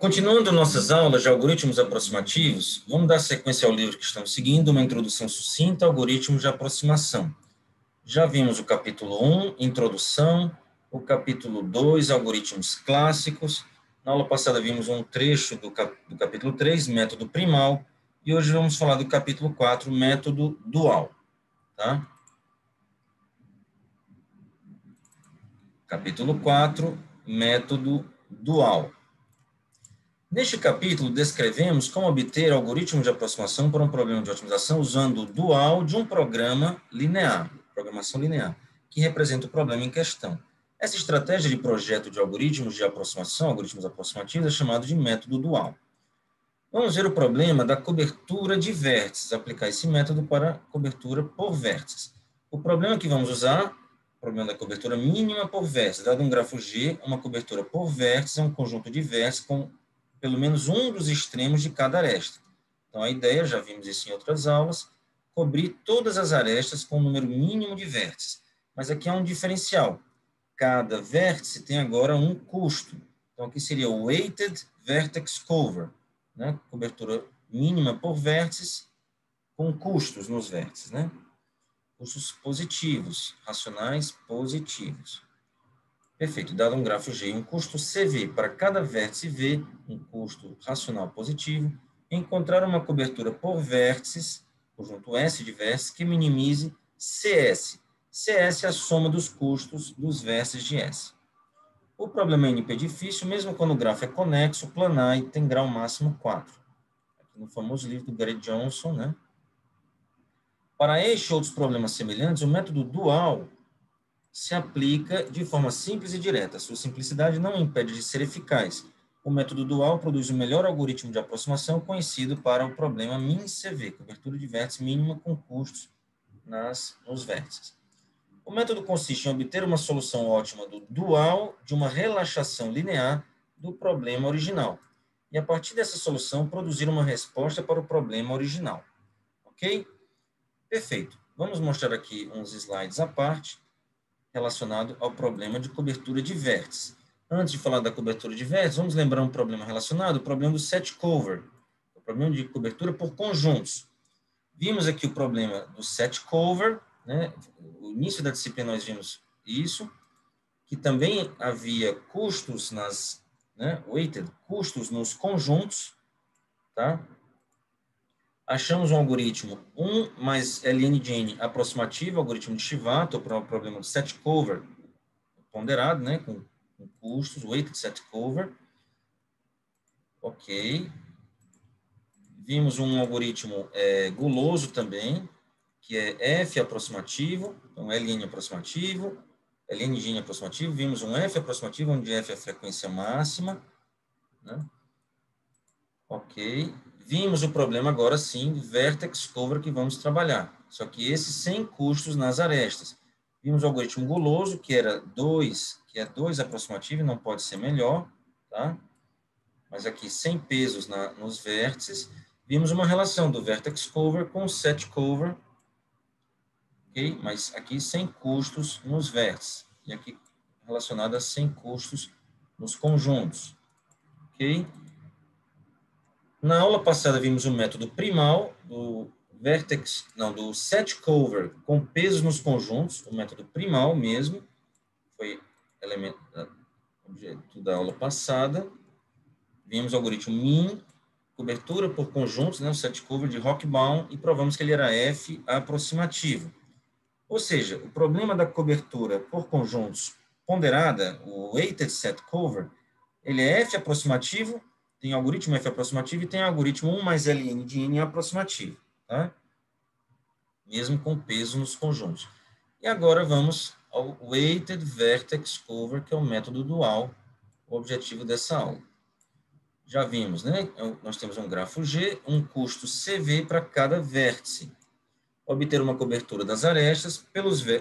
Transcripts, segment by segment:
Continuando nossas aulas de algoritmos aproximativos, vamos dar sequência ao livro que estamos seguindo, uma introdução sucinta a algoritmos de aproximação. Já vimos o capítulo 1, introdução, o capítulo 2, algoritmos clássicos. Na aula passada vimos um trecho do capítulo 3, método primal, e hoje vamos falar do capítulo 4, método dual. Tá? Capítulo 4, método dual. Neste capítulo, descrevemos como obter algoritmos de aproximação para um problema de otimização usando o dual de um programa linear, programação linear, que representa o problema em questão. Essa estratégia de projeto de algoritmos de aproximação, algoritmos aproximativos, é chamado de método dual. Vamos ver o problema da cobertura de vértices, aplicar esse método para cobertura por vértices. O problema que vamos usar, o problema da cobertura mínima por vértice, dado um grafo G, uma cobertura por vértice é um conjunto de vértices com pelo menos um dos extremos de cada aresta. Então, a ideia, já vimos isso em outras aulas, cobrir todas as arestas com um número mínimo de vértices. Mas aqui há um diferencial. Cada vértice tem agora um custo. Então, aqui seria o weighted vertex cover, né? Cobertura mínima por vértices com custos nos vértices, né? Custos positivos, racionais positivos. Perfeito. Dado um grafo G e um custo CV para cada vértice V, um custo racional positivo, encontrar uma cobertura por vértices, conjunto S de vértices, que minimize CS. CS é a soma dos custos dos vértices de S. O problema NP é difícil, mesmo quando o grafo é conexo, planar e tem grau máximo 4. Aqui no famoso livro do Gary Johnson, né? Para este e outros problemas semelhantes, o método dual se aplica de forma simples e direta. Sua simplicidade não impede de ser eficaz. O método dual produz o melhor algoritmo de aproximação conhecido para o problema MIN-CV, cobertura de vértice mínima com custos nos vértices. O método consiste em obter uma solução ótima do dual de uma relaxação linear do problema original. E, a partir dessa solução, produzir uma resposta para o problema original. Ok? Perfeito. Vamos mostrar aqui uns slides à parte relacionado ao problema de cobertura de vértices. Antes de falar da cobertura de vértices, vamos lembrar um problema relacionado, o problema do set cover, o problema de cobertura por conjuntos. Vimos aqui o problema do set cover, né? No início da disciplina nós vimos isso, que também havia custos weighted, custos nos conjuntos, tá? Achamos um algoritmo 1 mais ln de n aproximativo, algoritmo de Chivato, para o problema do set cover ponderado, né, com custos, weighted set cover. Ok. Vimos um algoritmo guloso também, que é F aproximativo, então ln aproximativo, ln de n aproximativo. Vimos um F aproximativo, onde F é a frequência máxima, né? Ok. Vimos o problema agora sim, vertex cover, que vamos trabalhar. Só que esse sem custos nas arestas. Vimos o algoritmo guloso, que é 2 aproximativo, não pode ser melhor, tá? Mas aqui sem pesos nos vértices. Vimos uma relação do vertex cover com o set cover, ok? Mas aqui sem custos nos vértices. E aqui relacionada a sem custos nos conjuntos, ok? Na aula passada vimos o método primal do set cover com pesos nos conjuntos, o método primal mesmo, foi objeto da aula passada. Vimos o algoritmo MIN, cobertura por conjuntos, né, o set cover de Rockbaum, e provamos que ele era F aproximativo. Ou seja, o problema da cobertura por conjuntos ponderada, o weighted set cover, ele é F aproximativo, tem algoritmo F aproximativo e tem algoritmo 1 mais ln de n aproximativo, tá? Mesmo com peso nos conjuntos. E agora vamos ao weighted vertex cover, que é o método dual, o objetivo dessa aula. Já vimos, né? Nós temos um grafo G, um custo CV para cada vértice. Obter uma cobertura das arestas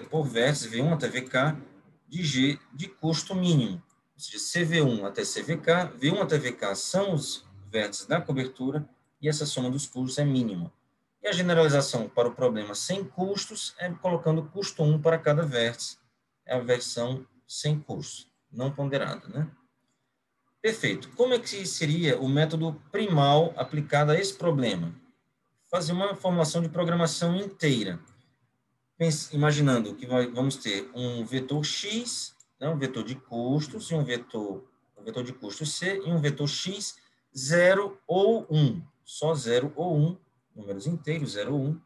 por vértice V1 até VK de G de custo mínimo. Ou seja, CV1 até CVK, V1 até VK são os vértices da cobertura e essa soma dos custos é mínima. E a generalização para o problema sem custos é colocando custo 1 para cada vértice. É a versão sem custos, não ponderada, né? Perfeito. Como é que seria o método primal aplicado a esse problema? Fazer uma formulação de programação inteira. Imaginando que vamos ter um vetor x, né, um vetor de custos, e um vetor de custos c, e um vetor x, 0 ou 1. Só 0 ou 1, números inteiros, 0 ou 1.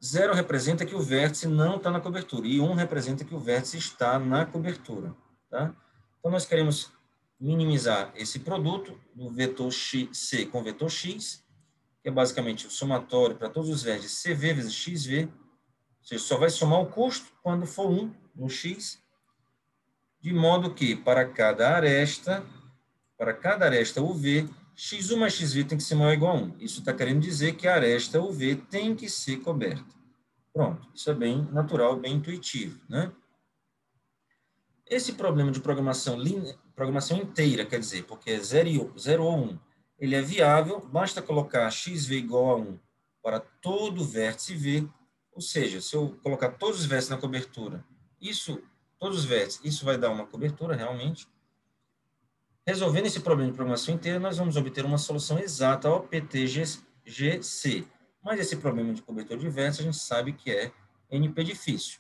0 representa que o vértice não está na cobertura, e 1 representa que o vértice está na cobertura. Tá? Então, nós queremos minimizar esse produto do vetor x, c com o vetor x, que é basicamente o somatório para todos os vértices CV vezes XV. Você só vai somar o custo quando for 1 no x, de modo que para cada aresta UV, x1 mais xv tem que ser maior ou igual a 1. Isso está querendo dizer que a aresta UV tem que ser coberta. Pronto, isso é bem natural, bem intuitivo, né? Esse problema de programação inteira, quer dizer, porque é 0 ou 1, ele é viável, basta colocar xv igual a 1 para todo vértice V, ou seja, se eu colocar todos os vértices na cobertura, todos os vértices, isso vai dar uma cobertura realmente. Resolvendo esse problema de programação inteira, nós vamos obter uma solução exata ao PTGC. Mas esse problema de cobertura de vértices, a gente sabe que é NP difícil.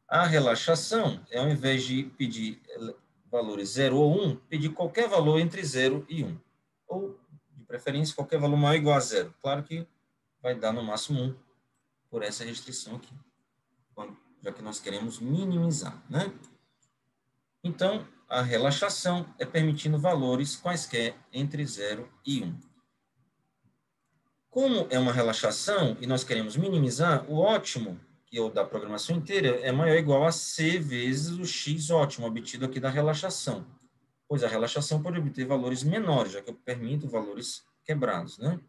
A relaxação é, ao invés de pedir valores 0 ou 1, pedir qualquer valor entre 0 e 1. Ou, de preferência, qualquer valor maior ou igual a 0. Claro que vai dar no máximo 1 por essa restrição aqui, já que nós queremos minimizar, né? Então, a relaxação é permitindo valores quaisquer entre 0 e 1. Como é uma relaxação e nós queremos minimizar, o ótimo, que é o da programação inteira, é maior ou igual a C vezes o X ótimo, obtido aqui da relaxação. Pois a relaxação pode obter valores menores, já que eu permito valores quebrados, né?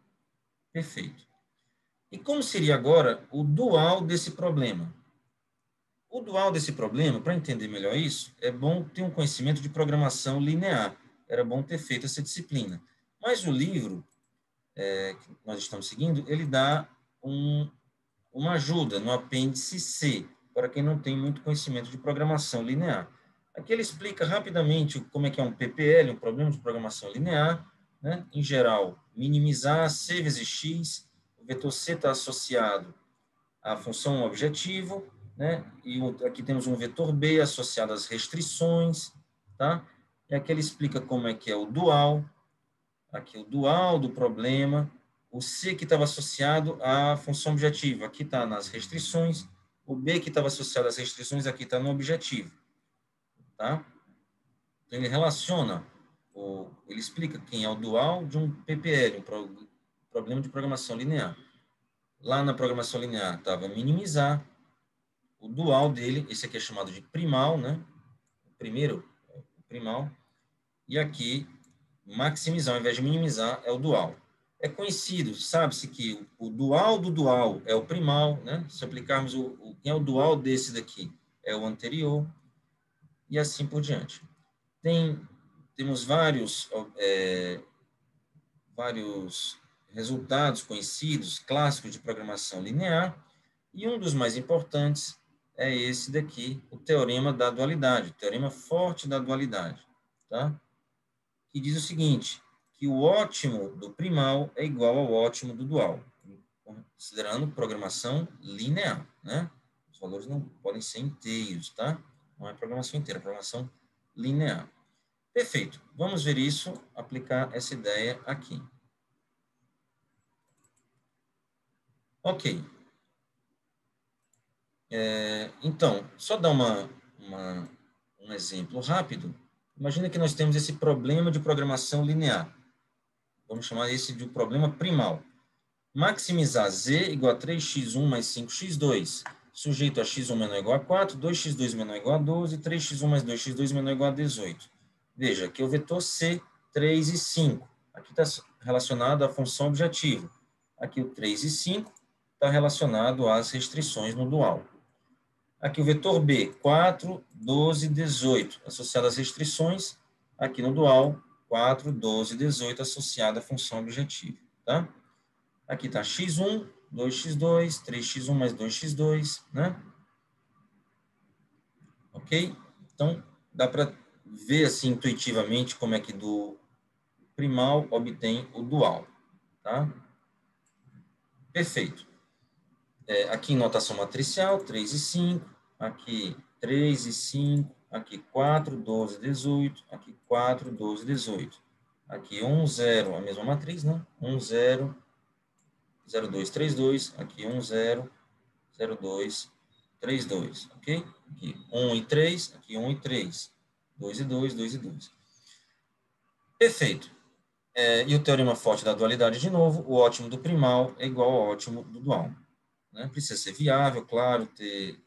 Perfeito. E como seria agora o dual desse problema? O dual desse problema, para entender melhor isso, é bom ter um conhecimento de programação linear. Era bom ter feito essa disciplina. Mas o livro que nós estamos seguindo, ele dá uma ajuda no apêndice C, para quem não tem muito conhecimento de programação linear. Aqui ele explica rapidamente como é que é um PPL, um problema de programação linear, né? Em geral, minimizar C vezes X, o vetor C está associado à função objetivo, né? E aqui temos um vetor B associado às restrições, tá? E aqui ele explica como é que é o dual, aqui o dual do problema, o C que estava associado à função objetiva, aqui está nas restrições, o B que estava associado às restrições, aqui está no objetivo, tá? Então, ele relaciona, ele explica quem é o dual de um PPL, um problema de programação linear. Lá na programação linear estava minimizar, o dual dele, esse aqui é chamado de primal, né? O primeiro, o primal, e aqui maximizar ao invés de minimizar é o dual. É conhecido, sabe-se que o dual do dual é o primal, né? Se aplicarmos quem é o dual desse daqui é o anterior, e assim por diante. Temos vários resultados conhecidos, clássicos de programação linear, e um dos mais importantes é esse daqui, o teorema da dualidade, o teorema forte da dualidade, tá? Que diz o seguinte, que o ótimo do primal é igual ao ótimo do dual, considerando programação linear, né? Os valores não podem ser inteiros, tá? Não é programação inteira, é programação linear. Perfeito. Vamos ver isso, aplicar essa ideia aqui. Ok. Então, só dar um exemplo rápido. Imagina que nós temos esse problema de programação linear. Vamos chamar esse de problema primal. Maximizar z igual a 3x1 mais 5x2, sujeito a x1 menor ou igual a 4, 2x2 menor ou igual a 12, 3x1 mais 2x2 menor ou igual a 18. Veja, aqui é o vetor C, 3 e 5. Aqui está relacionado à função objetiva. Aqui o 3 e 5 está relacionado às restrições no dual. Aqui o vetor B, 4, 12, 18, associado às restrições. Aqui no dual, 4, 12, 18, associado à função objetiva. Tá? Aqui está x1, 2x2, 3x1 mais 2x2, né? Ok? Então, dá para ver assim intuitivamente como é que do primal obtém o dual, tá? Perfeito. Aqui em notação matricial, 3 e 5, aqui 3 e 5, aqui 4, 12, 18, aqui 4, 12, 18. Aqui 1, 0, a mesma matriz, né? 1, 0, 0, 2, 3, 2, aqui 1, 0, 0, 2, 3, 2, ok? Aqui 1 e 3, aqui 1 e 3, 2 e 2, 2 e 2. Perfeito. E o teorema forte da dualidade, de novo, o ótimo do primal é igual ao ótimo do dual. Né? Precisa ser viável, claro, ter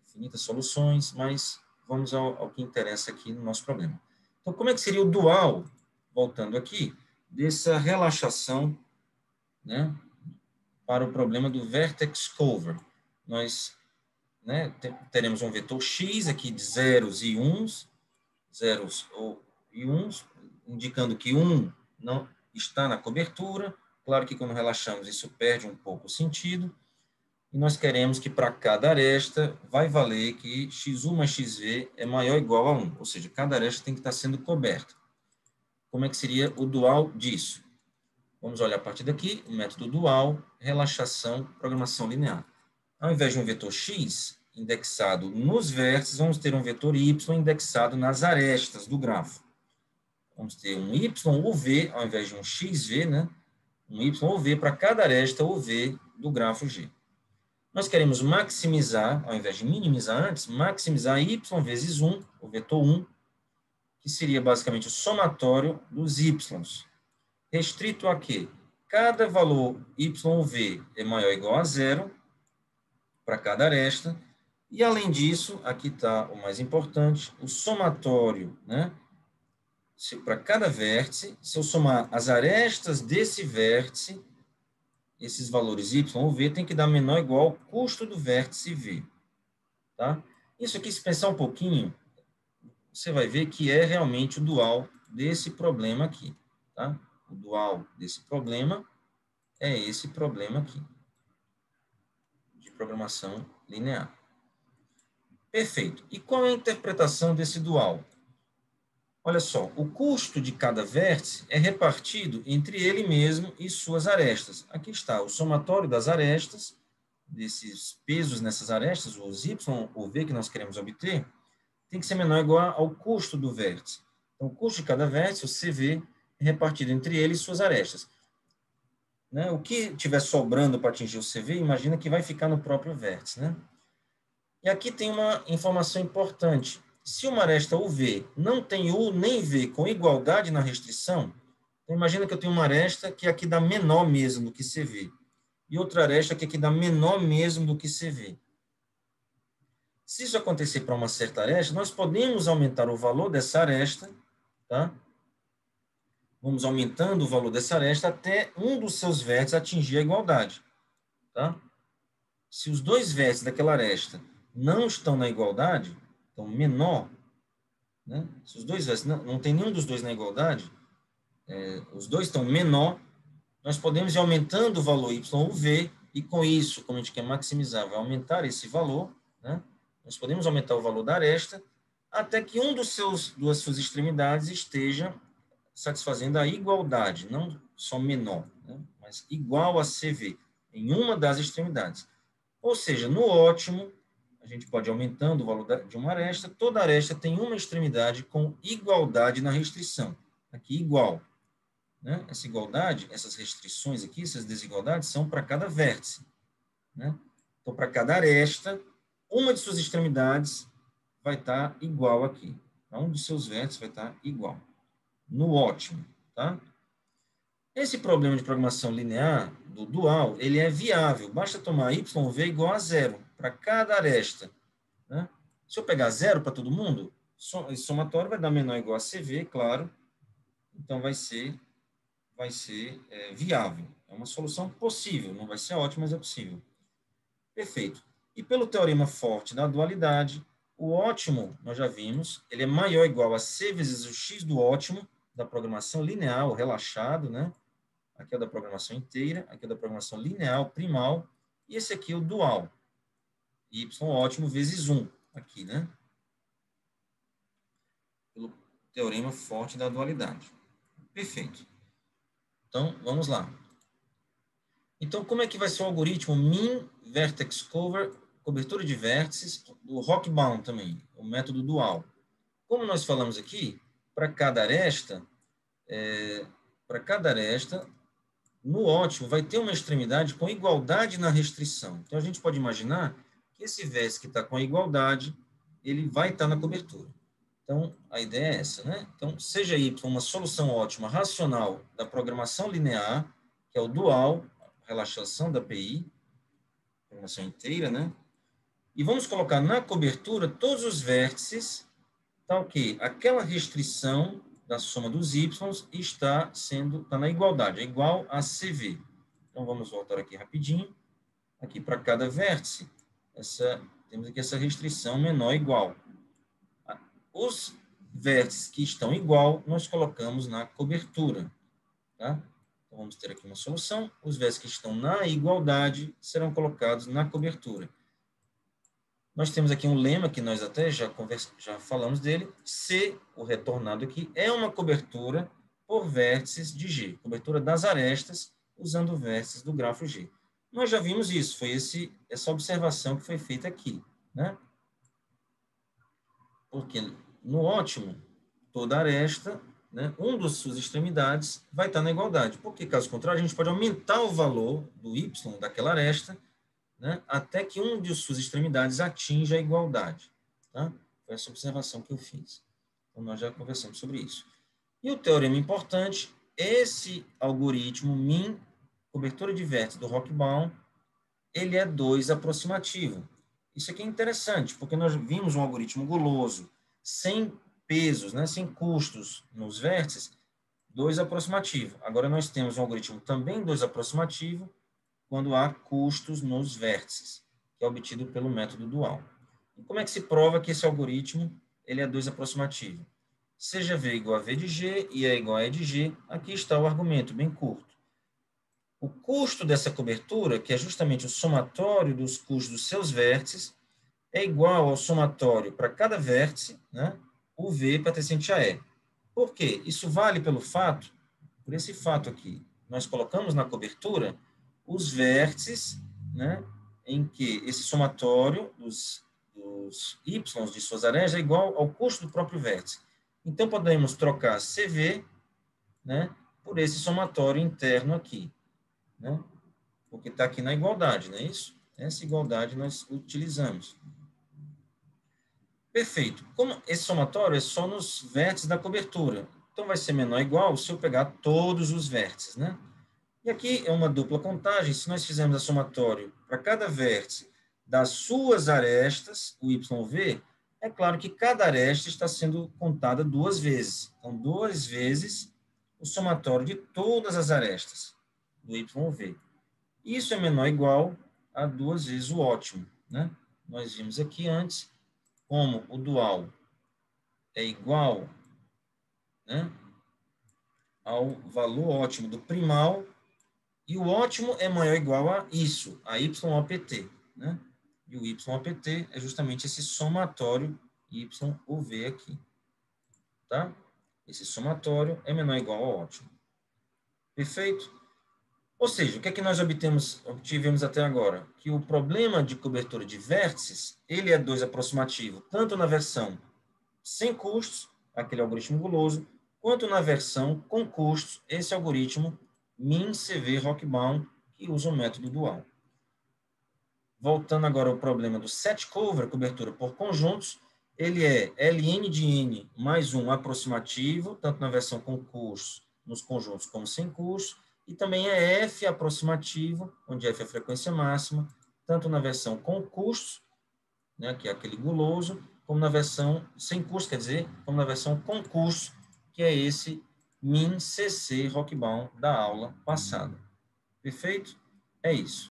infinitas soluções, mas vamos ao que interessa aqui no nosso problema. Então, como é que seria o dual, voltando aqui, dessa relaxação, né, para o problema do vertex cover? Nós, né, teremos um vetor x aqui de zeros e uns, indicando que 1 não está na cobertura. Claro que quando relaxamos isso perde um pouco o sentido. E nós queremos que para cada aresta vai valer que x1 mais xv é maior ou igual a 1. Ou seja, cada aresta tem que estar sendo coberta. Como é que seria o dual disso? Vamos olhar a partir daqui, o método dual, relaxação, programação linear. Ao invés de um vetor x indexado nos vértices, vamos ter um vetor y indexado nas arestas do grafo. Vamos ter um y ou v, ao invés de um xv, né? Um y ou v para cada aresta ou v do grafo G. Nós queremos maximizar, ao invés de minimizar antes, maximizar y vezes 1, o vetor 1, que seria basicamente o somatório dos y. Restrito a quê? Cada valor y ou v é maior ou igual a 0 para cada aresta. E, além disso, aqui está o mais importante, o somatório, né? Para cada vértice, se eu somar as arestas desse vértice, esses valores y ou v tem que dar menor ou igual ao custo do vértice v. Tá? Isso aqui, se pensar um pouquinho, você vai ver que é realmente o dual desse problema aqui. Tá? O dual desse problema é esse problema aqui, de programação linear. Perfeito. E qual é a interpretação desse dual? Olha só, o custo de cada vértice é repartido entre ele mesmo e suas arestas. Aqui está o somatório das arestas, desses pesos nessas arestas, os y ou v que nós queremos obter, tem que ser menor ou igual ao custo do vértice. Então, o custo de cada vértice, o CV, é repartido entre ele e suas arestas. Né? O que estiver sobrando para atingir o CV, imagina que vai ficar no próprio vértice. Né? E aqui tem uma informação importante. Se uma aresta UV não tem U nem V com igualdade na restrição, então imagina que eu tenho uma aresta que aqui dá menor mesmo do que CV, e outra aresta que aqui dá menor mesmo do que CV. Se isso acontecer para uma certa aresta, nós podemos aumentar o valor dessa aresta, tá? Vamos aumentando o valor dessa aresta até um dos seus vértices atingir a igualdade, tá? Se os dois vértices daquela aresta não estão na igualdade, então menor, né? Se os dois vértices não tem nenhum dos dois na igualdade, os dois estão menor, nós podemos ir aumentando o valor y ou v, e com isso, como a gente quer maximizar, vai aumentar esse valor, né? Nós podemos aumentar o valor da aresta até que um das suas extremidades esteja satisfazendo a igualdade, não só menor, né? Mas igual a CV, em uma das extremidades. Ou seja, no ótimo, a gente pode ir aumentando o valor de uma aresta, toda aresta tem uma extremidade com igualdade na restrição. Aqui, igual. Né? Essa igualdade, essas restrições aqui, essas desigualdades, são para cada vértice. Né? Então, para cada aresta, uma de suas extremidades vai estar igual aqui. Um dos seus vértices vai estar igual. No ótimo. Tá? Esse problema de programação linear do dual, ele é viável. Basta tomar y v igual a 0 para cada aresta. Né? Se eu pegar 0 para todo mundo, esse somatório vai dar menor ou igual a CV, claro. Então, vai ser viável. É uma solução possível. Não vai ser ótima, mas é possível. Perfeito. E pelo teorema forte da dualidade, o ótimo, nós já vimos, ele é maior ou igual a C vezes o x do ótimo da programação linear, ou relaxado, né? Aqui é da programação inteira, aqui é da programação linear, primal, e esse aqui é o dual. Y ótimo vezes 1, aqui, né? teorema forte da dualidade. Perfeito. Então, vamos lá. Então, como é que vai ser o algoritmo min vertex cover, cobertura de vértices, do Rockbaum também, o método dual? Como nós falamos aqui, para cada aresta, no ótimo, vai ter uma extremidade com igualdade na restrição. Então, a gente pode imaginar que esse vértice que está com a igualdade, ele vai estar na cobertura. Então, a ideia é essa, né? Então, seja Y uma solução ótima racional da programação linear, que é o dual, relaxação da PI, programação inteira, né? E vamos colocar na cobertura todos os vértices, tá ok? Aquela restrição da soma dos Y está na igualdade, é igual a CV. Então, vamos voltar aqui rapidinho. Aqui, para cada vértice, temos aqui essa restrição menor ou igual. Os vértices que estão igual, nós colocamos na cobertura. Tá? Então, vamos ter aqui uma solução. Os vértices que estão na igualdade serão colocados na cobertura. Nós temos aqui um lema que nós até já falamos dele. C, o retornado aqui, é uma cobertura por vértices de G. Cobertura das arestas usando vértices do grafo G. Nós já vimos isso. Foi essa observação que foi feita aqui. Né? Porque no ótimo, toda aresta, né, das suas extremidades vai estar na igualdade. Porque, caso contrário, a gente pode aumentar o valor do y daquela aresta, né, até que de suas extremidades atinja a igualdade. Tá? Foi essa observação que eu fiz. Então, nós já conversamos sobre isso. E o teorema importante, esse algoritmo min, cobertura de vértice do Rockbaum, ele é 2 aproximativo. Isso aqui é interessante, porque nós vimos um algoritmo guloso, sem pesos, né, sem custos nos vértices, 2 aproximativo. Agora nós temos um algoritmo também 2 aproximativo, quando há custos nos vértices, que é obtido pelo método dual. E como é que se prova que esse algoritmo ele é 2 aproximativo? Seja V igual a V de G e E igual a E de G, aqui está o argumento, bem curto. O custo dessa cobertura, que é justamente o somatório dos custos dos seus vértices, é igual ao somatório para cada vértice, né, o V pertencente a E. Por quê? Isso vale por esse fato aqui. Nós colocamos na cobertura os vértices, né, em que esse somatório dos Y de suas arestas é igual ao custo do próprio vértice. Então, podemos trocar CV, né, por esse somatório interno aqui. Né? Porque está aqui na igualdade, não é isso? Essa igualdade nós utilizamos. Perfeito. Como esse somatório é só nos vértices da cobertura, então vai ser menor ou igual se eu pegar todos os vértices, né? E aqui é uma dupla contagem. Se nós fizermos a somatório para cada vértice das suas arestas, o YV, é claro que cada aresta está sendo contada 2 vezes. Então, 2 vezes o somatório de todas as arestas do YV. Isso é menor ou igual a 2 vezes o ótimo, né? Nós vimos aqui antes como o dual é igual, né, ao valor ótimo do primal, e o ótimo é maior ou igual a isso, a YOPT, né? E o YOPT é justamente esse somatório YOV aqui, tá? Esse somatório é menor ou igual ao ótimo. Perfeito? Ou seja, o que é que nós obtivemos até agora? Que o problema de cobertura de vértices, ele é 2 aproximativo, tanto na versão sem custos, aquele algoritmo guloso, quanto na versão com custos, esse algoritmo min-CV Rockbaum, que usa o método dual. Voltando agora ao problema do set cover, cobertura por conjuntos, ele é Ln de n mais 1 aproximativo, tanto na versão com custos, nos conjuntos, como sem custos, e também é F aproximativo, onde F é a frequência máxima, tanto na versão com custos, né, que é aquele guloso, como na versão sem custos, quer dizer, como na versão com custos, que é esse min-CC Rockbaum da aula passada. Perfeito? É isso.